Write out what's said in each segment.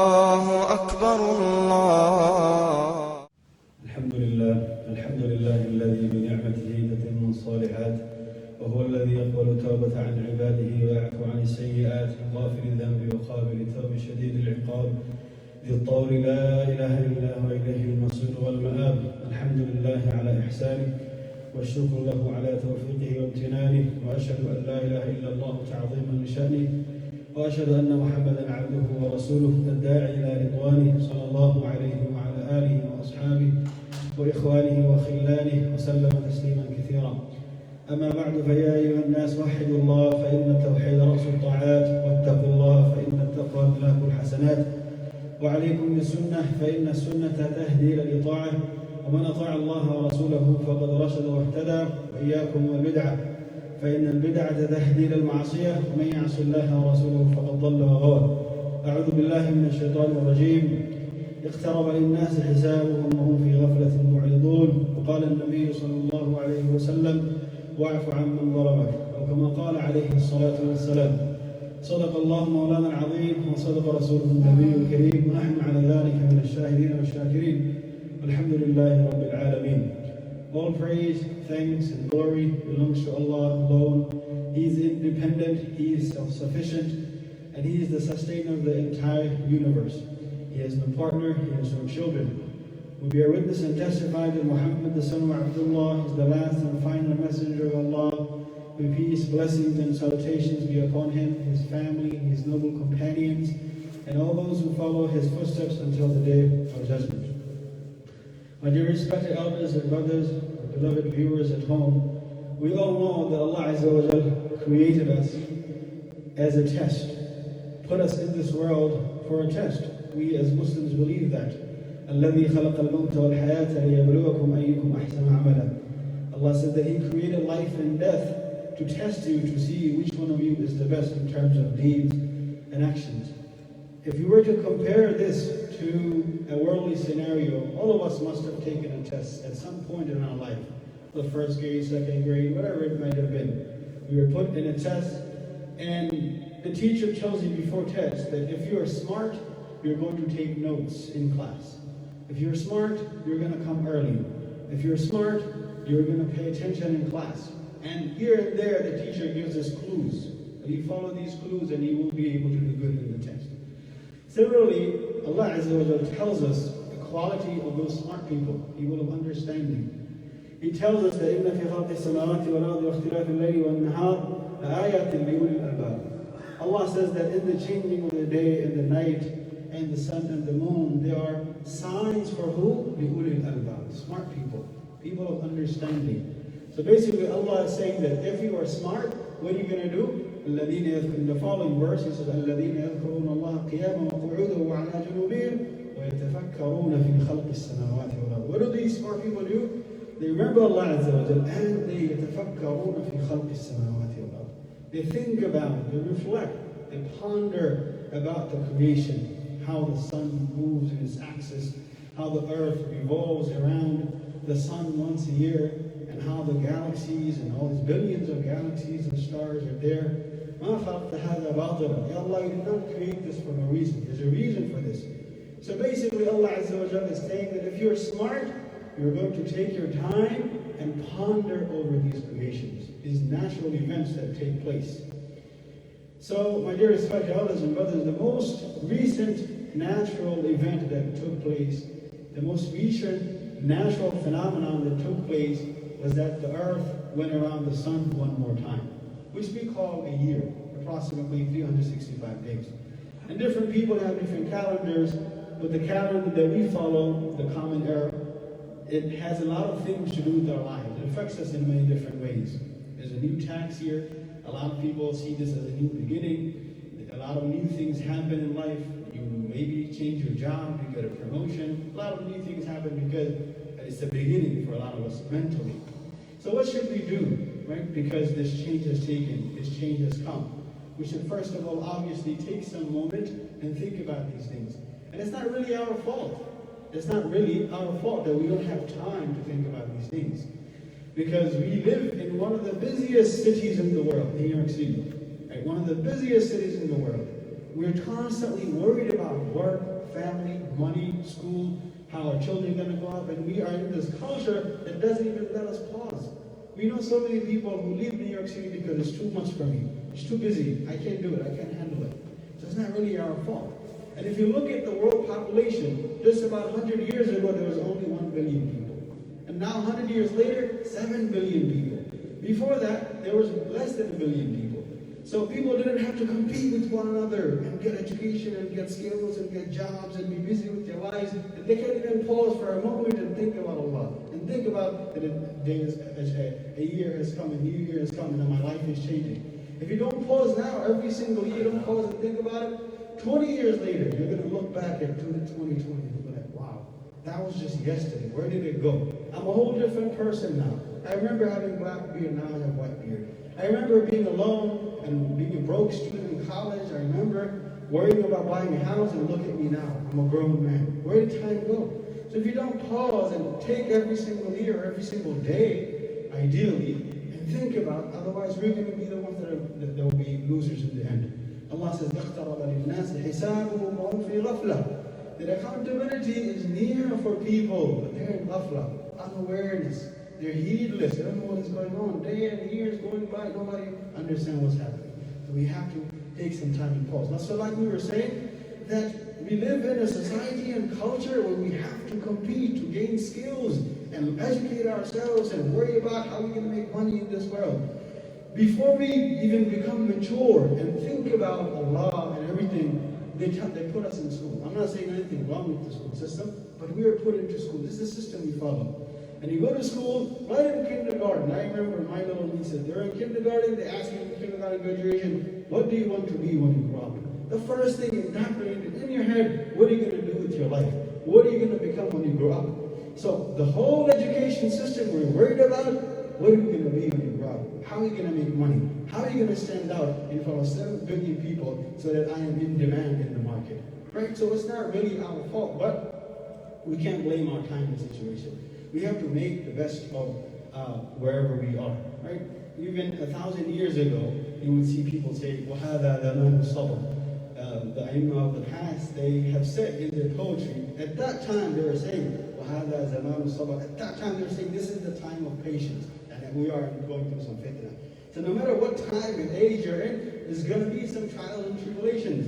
الله أكبر الله. الحمد لله الذي بنعمته تتم الصالحات، وهو الذي يقبل التوبة عن عباده ويعفو عن السيئات، غافر الذنب وقابل التوب شديد العقاب، ذي الطول لا إله إلا هو إليه المصير والمآب. الحمد لله على إحسانه، والشكر له على توفيقه وامتنانه، وأشهد أن لا إله إلا الله تعظيما لشأنه، وأشهد أن محمدا عبده ورسوله الداعي إلى رضوانه، صلى الله عليه وعلى آله وأصحابه وإخوانه وخلانه وسلم تسليما كثيرا. أما بعد، فيا أيها الناس وحدوا الله، فإن التوحيد رأس الطاعات، واتقوا الله فإن التقوى ملاك الحسنات، وعليكم بالسنة فإن السنة تهدي إلى الإطاعة، ومن أطاع الله ورسوله فقد رشد واهتدى، وإياكم والبدعة فإن البدعة تهدي إلى المعصية، ومن يعص الله ورسوله فقد ضل وغوى. أعوذ بالله من الشيطان الرجيم. اقترب للناس حسابهم وهم في غفلة معرضون، وقال النبي صلى الله عليه وسلم: واعف عمن ظلمك، أو كما قال عليه الصلاة والسلام. صدق الله مولانا العظيم، وصدق رسوله النبي الكريم، ونحن على ذلك من الشاهدين والشاكرين، والحمد لله رب العالمين. All praise, thanks and glory belongs to Allah alone. He is independent, He is self-sufficient, and He is the sustainer of the entire universe. He has no partner, He has no children. We bear witness and testify that Muhammad, the son of Abdullah, is the last and final messenger of Allah. May peace, blessings and salutations be upon him, his family, his noble companions, and all those who follow his footsteps until the day of judgment. My dear respected elders and brothers, beloved viewers at home, we all know that Allah Azza wa Jal created us as a test, put us in this world for a test. We as Muslims believe that. الَّذِي خَلَقَ الْمَوْتَ وَالْحَيَاةَ لِيَبْلُوَكُمْ أَيُّكُمْ أَحْسَنُ عَمَلًا. Allah said that He created life and death to test you, to see which one of you is the best in terms of deeds and actions. If you were to compare this to a worldly scenario, all of us must have taken a test at some point in our life. The first grade, second grade, whatever it might have been. We were put in a test, and the teacher tells you before test that if you are smart, you're going to take notes in class. If you're smart, you're going to come early. If you're smart, you're going to pay attention in class. And here and there, the teacher gives us clues. And you follow these clues and you will be able to do good in the test. Similarly, Allah Azza wa Jalla tells us the quality of those smart people, people of understanding. He tells us that إِنَّ فِي خَلْقِ السَّمَاوَاتِ وَالْأَرْضِ وَاخْتِلَافِ اللَّيْلِ وَالنَّهَارِ لَآيَاتٍ لِأُولِي الْأَلْبَابِ. Allah says that in the changing of the day and the night and the sun and the moon, there are signs for who? لِأُولِي الْأَلْبَابِ. Smart people, people of understanding. So basically Allah is saying that if you are smart, what are you going to do? In the following verse, He says, الَّذِينَ يَذْكُرُونَ اللَّهَ قِيَامًا وَقُعُودًا وَعَلَى جُنُوبِهِمْ وَيَتَفَكَّرُونَ فِي خَلْقِ السَّمَاوَاتِ وَالْأَرْضِ. What do these smart people do? They remember Allah Azza wa Jalla, and they يَتَفَكَّرُونَ فِي خَلْقِ السَّمَاوَاتِ وَالْأَرْضِ. They think about, they reflect, they ponder about the creation, how the sun moves in its axis, how the earth revolves around the sun once a year, and how the galaxies and all these billions of galaxies and stars are there. Ya Allah, you did not create this for no reason. There's a reason for this. So basically Allah Azza wa Jalla is saying that if you're smart, you're going to take your time and ponder over these creations, these natural events that take place. So my dear respected elders and brothers, the most recent natural event that took place, the most recent natural phenomenon that took place was that the earth went around the sun one more time, which we call a year, approximately 365 days. And different people have different calendars, but the calendar that we follow, the common era, it has a lot of things to do with our lives. It affects us in many different ways. There's a new tax year. A lot of people see this as a new beginning. A lot of new things happen in life. You maybe change your job, you get a promotion. A lot of new things happen because it's the beginning for a lot of us mentally. So what should we do, right? Because this change has come. We should first of all obviously take some moment and think about these things. And it's not really our fault. It's not really our fault that we don't have time to think about these things. Because we live in one of the busiest cities in the world, New York City. right? One of the busiest cities in the world. We're constantly worried about work, family, money, school, how our children are going to grow up, and we are in this culture that doesn't even let us pause. We know so many people who leave New York City because it's too much for me. It's too busy. I can't do it. I can't handle it. So it's not really our fault. And if you look at the world population, just about 100 years ago, there was only 1 billion people. And now, 100 years later, 7 billion people. Before that, there was less than 1 billion people. So people didn't have to compete with one another and get education and get skills and get jobs and be busy with their lives. And they can't even pause for a moment and think about Allah. And think about that a year has come, a new year has come, and my life is changing. If you don't pause now, every single year, don't pause and think about it, 20 years later, you're going to look back at 2020 and be like, wow, that was just yesterday. Where did it go? I'm a whole different person now. I remember having black beard, now I have white beard. I remember being alone and being a broke student in college. I remember worrying about buying a house, and look at me now. I'm a grown man. Where did time go? So if you don't pause and take every single year, every single day, ideally, and think about, otherwise we're going to be the ones that will be losers in the end. Allah says, that accountability is near for people, but they're in ghafla, unawareness. They're heedless. They don't know what is going on. Day and years going by, nobody understands what's happening. So we have to take some time and pause. Now, so like we were saying, that we live in a society and culture where we have to compete to gain skills and educate ourselves and worry about how we're going to make money in this world. Before we even become mature and think about Allah and everything, they put us in school. I'm not saying anything wrong with the school system, but we are put into school. This is the system we follow. And you go to school, right in kindergarten. I remember my little nieces, they're in kindergarten, they ask you in kindergarten graduation, what do you want to be when you grow up? The first thing is inculcated in your head, what are you going to do with your life? What are you going to become when you grow up? So the whole education system we're worried about, what are you going to be when you grow up? How are you going to make money? How are you going to stand out in front of 7 billion people so that I am in demand in the market? Right? So it's not really our fault, but we can't blame our time and situation. We have to make the best of wherever we are, right? Even 1,000 years ago, you would see people say, وَهَذَا زَمَانُ الصَّبْرِ. The Aimah of the past, they have said in their poetry, at that time they were saying, وَهَذَا زَمَانُ الصَّبْرِ. At that time they were saying, this is the time of patience, and that we are going through some fitna. So no matter what time and age you're in, there's going to be some trials and tribulations.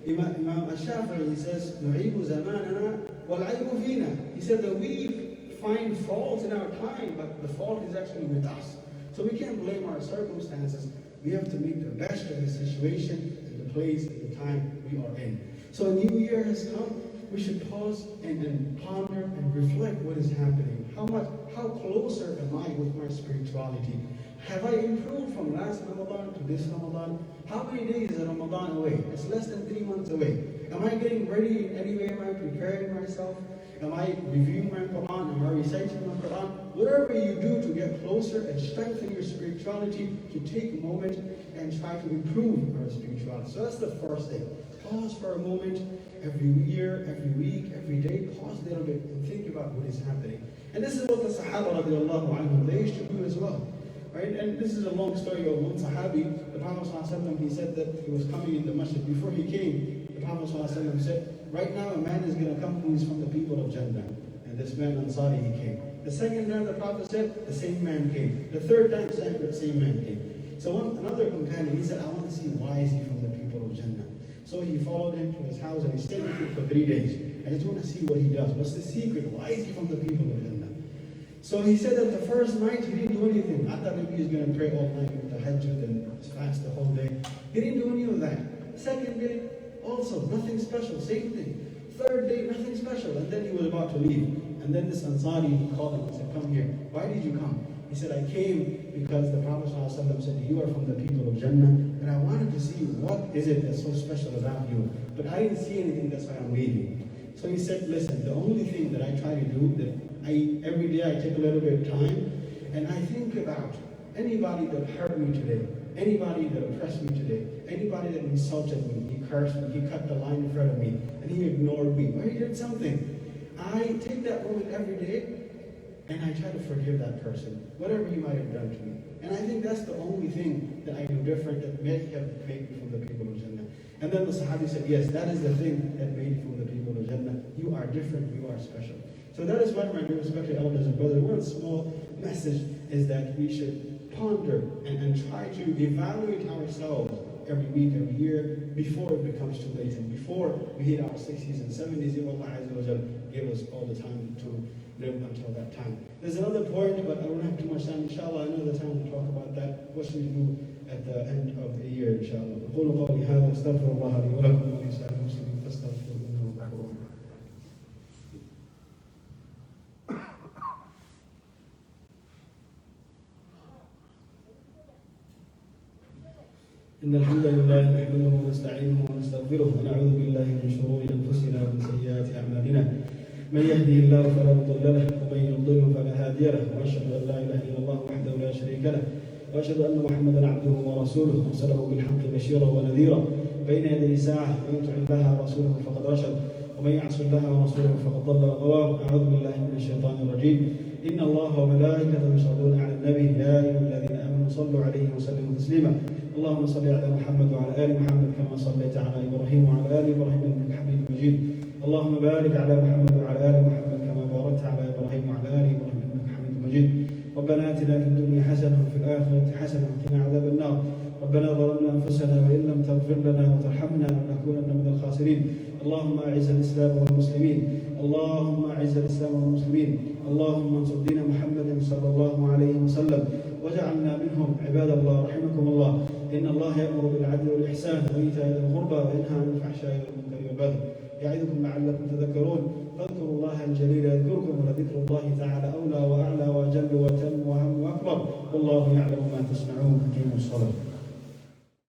Imam al-Shafi'i, he says, نُعِيبُ زَمَانَنَا وَالْعَيْبُ فِينَا. He said that we find faults in our time, but the fault is actually with us. So we can't blame our circumstances. We have to make the best of the situation and the place and the time we are in. So a new year has come. We should pause and ponder and reflect what is happening. How closer am I with my spirituality? Have I improved from last Ramadan to this Ramadan? How many days is Ramadan away? It's less than 3 months away. Am I getting ready in any way? Am I preparing myself? Am I reviewing my Quran? Am I reciting my Quran? Whatever you do to get closer and strengthen your spirituality, to take a moment and try to improve our spirituality. So that's the first thing. Pause for a moment, every year, every week, every day. Pause a little bit and think about what is happening. And this is what the Sahaba radiallahu anhum, they used to do as well. Right? And this is a long story of one Sahabi. The Prophet ﷺ, he said that he was coming in the masjid. Before he came, the Prophet ﷺ said, right now a man is going to come who is from the people of Jannah. And this man, Ansari, he came. The second time the Prophet said, the same man came. The third time the same man came. So another companion, he said, I want to see why is he from the people of Jannah. So he followed him to his house and he stayed with him for 3 days. I just want to see what he does. What's the secret? Why is he from the people of Jannah? So he said that the first night he didn't do anything. I thought maybe he was going to pray all night with the tahajjud and fast the whole day. He didn't do any of that. Second day, also nothing special, same thing. Third day, nothing special. And then he was about to leave. And then this Ansari, he called him and said, come here. Why did you come? He said, I came because the Prophet ﷺ said, you are from the people of Jannah. And I wanted to see what is it that's so special about you. But I didn't see anything, that's why I'm leaving. So he said, listen, the only thing that I try to do, that every day I take a little bit of time, and I think about anybody that hurt me today, anybody that oppressed me today, anybody that insulted me, he cursed me, he cut the line in front of me, and he ignored me, or he did something. I take that moment every day, and I try to forgive that person, whatever you might have done to me. And I think that's the only thing that I do different that may have made me from the people of Jannah. And then the Sahabi said, yes, that is the thing that made you from the people of Jannah. You are different, you are special. So that is why, my dear respected elders and brothers, one small message is that we should ponder and try to evaluate ourselves every week, every year, before it becomes too late and before we hit our 60s and 70s. If Allah Azza wa Jal give us all the time to live until that time. There's another point, but I don't have too much time. Inshallah, another time to talk about that. What should we do at the end of the year, inshallah. أقول قولي هذا أستغفر الله لي ولكم ولسائر المسلمين فاستغفروه إنه غفور رحيم. إن الحمد لله نحمده ونستعينه ونستغفره ونعوذ بالله من شرور أنفسنا ومن سيئات أعمالنا. من يهده الله فلا مضل له ومن يضلل فلا هادي له وأشهد أن لا إله إلا الله وحده لا شريك له وأشهد أن محمدا عبده ورسوله أرسله بالحق بشيرا ونذيرا بين يدي ساعة من يطع الله ورسوله فقد رشد ومن يعص الله ورسوله فقد ضل وغوى. أعوذ بالله من الشيطان الرجيم. إن الله وملائكته يصلون على النبي يا أيها الذين آمنوا صلوا عليه وسلموا تسليما. اللهم صل على محمد وعلى آل محمد كما صليت على إبراهيم وعلى آل إبراهيم إنك حميد مجيد. اللهم بارك على محمد وعلى آل محمد كما باركت على إبراهيم وعلى آل إبراهيم إنك حميد مجيد. ربنا آتنا في الدنيا حسنة وفي الآخرة حسنة وقنا عذاب النار. ربنا ظلمنا أنفسنا وإن لم تغفر لنا وترحمنا لنكونن من الخاسرين. اللهم أعز الإسلام والمسلمين. اللهم أعز الإسلام والمسلمين. اللهم انصر دين محمد صلى الله عليه وسلم وجعلنا منهم. عباد الله رحمكم الله، إن الله يأمر بالعدل والإحسان وإيتاء ذي القربى وينهى عن الفحشاء والمنكر والبغي يعظكم لعلكم تذكرون. فاذكروا الله الجليل يذكركم ولذكر الله تعالى أولى وأعلى وأجل وأتم وأهم وأكبر. والله يعلم ما تصنعون. أقيموا الصلاة.